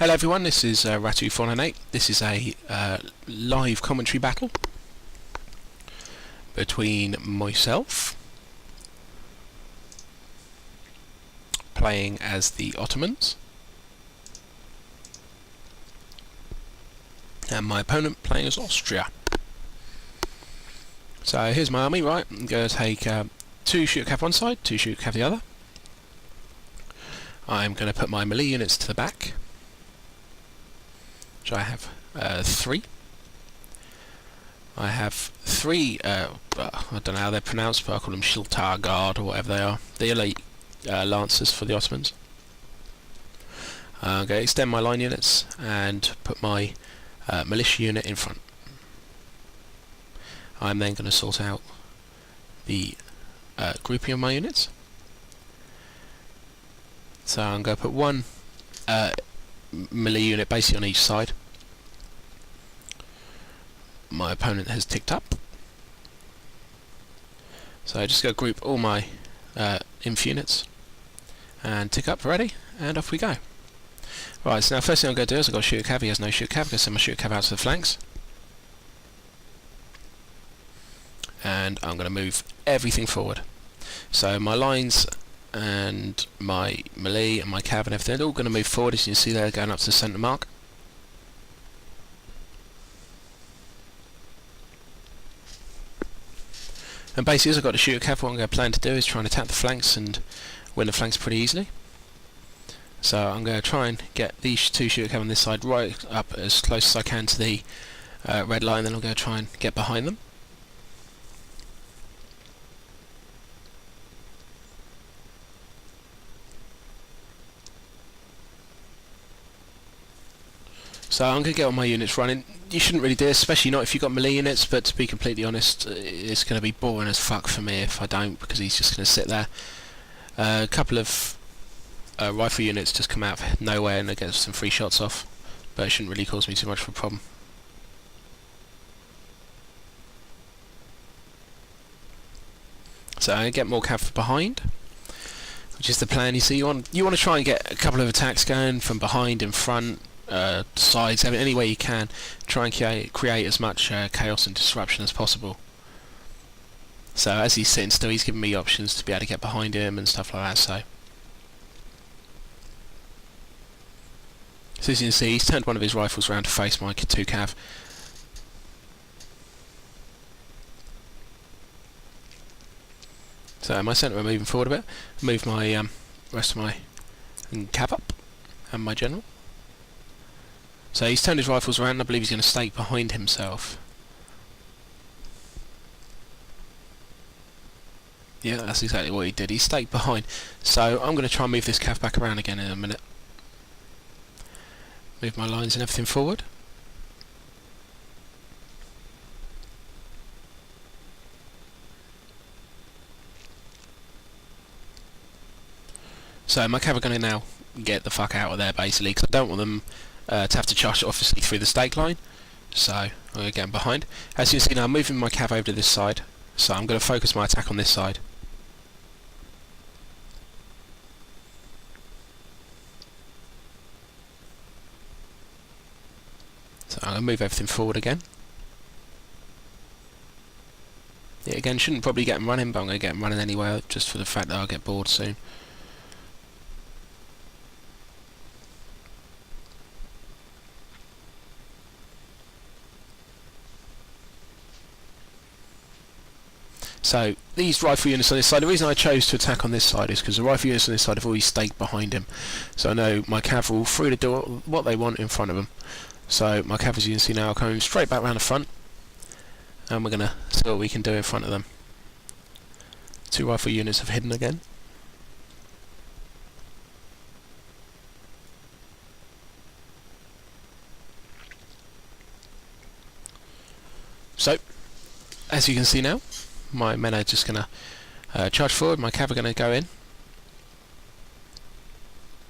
Hello everyone, this is Rattue 498. This is a live commentary battle between myself, playing as the Ottomans, and my opponent playing as Austria. So here's my army, right? I'm going to take 2 shooter cav one side, 2 shooter cav the other. I'm going to put my melee units to the back, which I have 3. I have 3, I don't know how they're pronounced, but I call them Shiltar Guard or whatever they are. The elite Lancers for the Ottomans. I'm going to extend my line units and put my militia unit in front. I'm then going to sort out the grouping of my units. So I'm going to put 1 melee unit basically on each side. My opponent has ticked up, so I just go group all my inf units and tick up, ready, and off we go. Right, so now first thing I'm going to do is I've got a shooter cav. He has no shooter cav. I'm going to send my shooter cav out to the flanks, and I'm going to move everything forward. So my lines and my melee and my cav and everything, they're all going to move forward. As you can see, they're going up to the centre mark. And basically, as I've got a shooter cav, what I'm going to plan to do is try and attack the flanks and win the flanks pretty easily. So I'm going to try and get these 2 shooter cav on this side right up as close as I can to the red line, then I'm going to try and get behind them. So I'm going to get all my units running. You shouldn't really do this, especially not if you've got melee units, but to be completely honest, it's going to be boring as fuck for me if I don't, because he's just going to sit there. A couple of rifle units just come out of nowhere and they get some free shots off, but it shouldn't really cause me too much of a problem. So I'm going to get more cav behind, which is the plan. You see, you want to try and get a couple of attacks going from behind, in front, sides, any way you can. Try and create as much chaos and disruption as possible. So as he's sitting still, he's giving me options to be able to get behind him and stuff like that. So as you can see, he's turned one of his rifles around to face my 2 cav. So my centre are moving forward a bit. Move my rest of my cav up and my general. So he's turned his rifles around, and I believe he's going to stake behind himself. Yeah, that's exactly what he did. He staked behind. So I'm going to try and move this cav back around again in a minute. Move my lines and everything forward. So my cav are going to now get the fuck out of there, basically, because I don't want them to have to charge obviously through the stake line. So I'm going to get them behind. As you can see now, I'm moving my cav over to this side, so I'm going to focus my attack on this side. So I'm going to move everything forward again. Yeah, again, shouldn't probably get them running, but I'm going to get them running anyway, just for the fact that I'll get bored soon. So these rifle units on this side, the reason I chose to attack on this side is because the rifle units on this side have always staked behind him. So I know my cav will through the door what they want in front of them. So my cav, as you can see now, are coming straight back round the front, and we're going to see what we can do in front of them. 2 rifle units have hidden again. So as you can see now, my men are just going to charge forward, my cav are going to go in.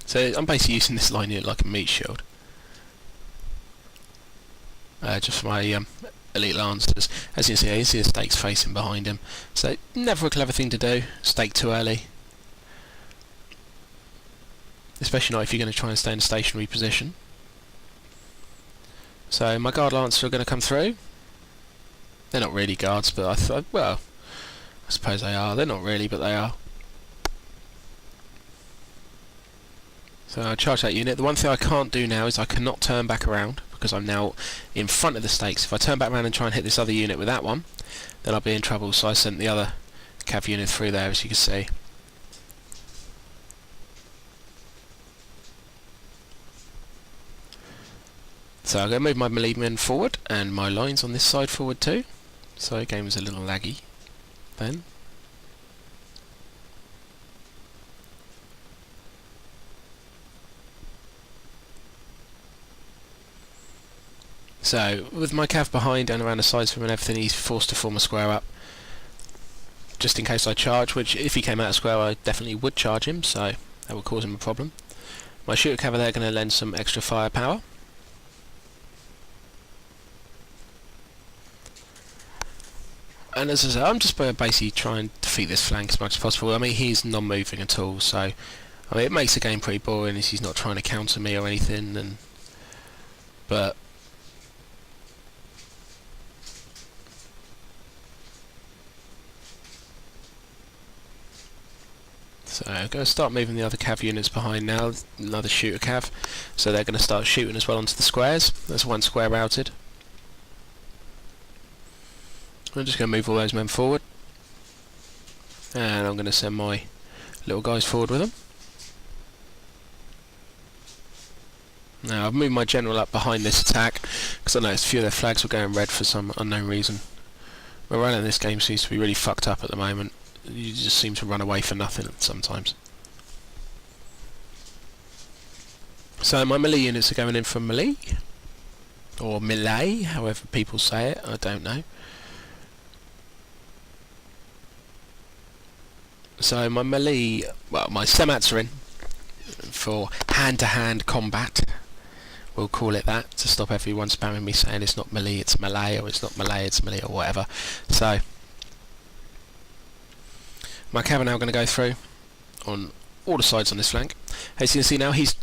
So I'm basically using this line unit like a meat shield. Just for my elite lancers. As you can see the stakes facing behind him. So never a clever thing to do, stake too early. Especially not if you're going to try and stay in a stationary position. So my guard lancer are going to come through. They're not really guards, but I thought, well, I suppose they are. They're not really, but they are. So I'll charge that unit. The one thing I can't do now is I cannot turn back around because I'm now in front of the stakes. If I turn back around and try and hit this other unit with that one, then I'll be in trouble. So I sent the other cav unit through there, as you can see. So I'm going to move my melee men forward and my lines on this side forward too. So the game was a little laggy then. So with my cav behind and around the sides from and everything, he's forced to form a square up just in case I charge, which if he came out of square I definitely would charge him, so that would cause him a problem. My shooter cav are there going to lend some extra firepower. And as I say, I'm just basically trying to defeat this flank as much as possible. I mean, he's non-moving at all, so I mean, it makes the game pretty boring as he's not trying to counter me or anything. But so I'm going to start moving the other cav units behind now. Another shooter cav, so they're going to start shooting as well onto the squares. There's one square routed. I'm just going to move all those men forward, and I'm going to send my little guys forward with them. Now I've moved my general up behind this attack because I noticed a few of their flags were going red for some unknown reason. Morale in this game seems to be really fucked up at the moment. You just seem to run away for nothing sometimes. So my melee units are going in from melee, or melee, however people say it, I don't know. So my melee, well, my semats are in for hand-to-hand combat. We'll call it that to stop everyone spamming me saying it's not melee, it's melee, or it's not melee, it's melee, or whatever. So my cav are now going to go through on all the sides on this flank. As you can see now, he's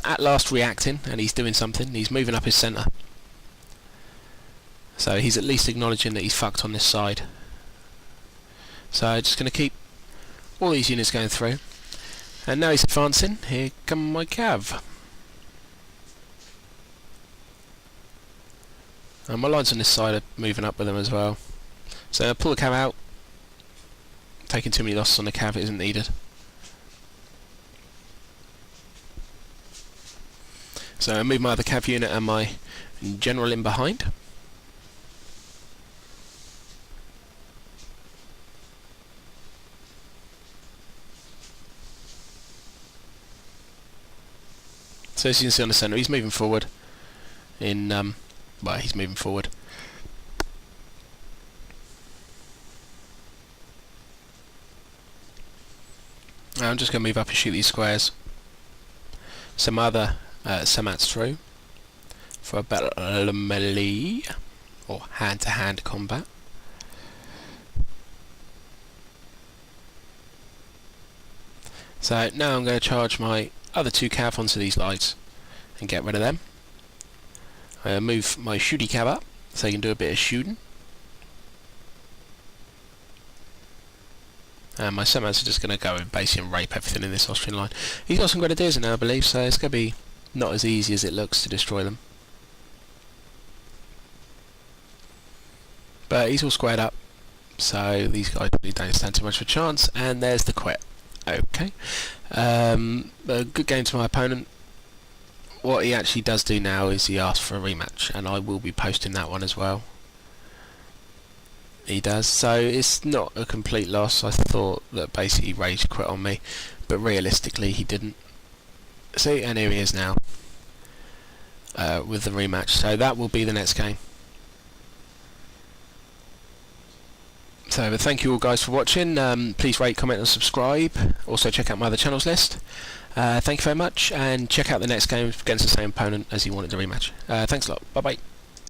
at last reacting and he's doing something. He's moving up his centre. So he's at least acknowledging that he's fucked on this side. So just going to keep all these units going through, and now he's advancing. Here come my cav, and my lines on this side are moving up with them as well. So I pull the cav out. Taking too many losses on the cav isn't needed. So I move my other cav unit and my general in behind. So as you can see on the centre, he's moving forward in, well, he's moving forward. Now I'm just going to move up and shoot these squares. Some other semats through for a better melee, or hand-to-hand combat. So now I'm going to charge my other two cav onto these lights and get rid of them. I move my shooty cav up so he can do a bit of shooting. And my semats are just going to go and basically rape everything in this Austrian line. He's got some grenadiers in there, I believe, so it's going to be not as easy as it looks to destroy them. But he's all squared up, so these guys really don't stand too much of a chance, and there's the quit. Okay. A good game to my opponent. What he actually does do now is he asks for a rematch, and I will be posting that one as well. He does, so it's not a complete loss. I thought that basically he rage quit on me, but realistically he didn't. See, and here he is now with the rematch, so that will be the next game. So, but thank you all guys for watching. Please rate, comment and subscribe. Also check out my other channels list. Thank you very much, and check out the next game against the same opponent as he wanted to rematch. Thanks a lot. Bye bye.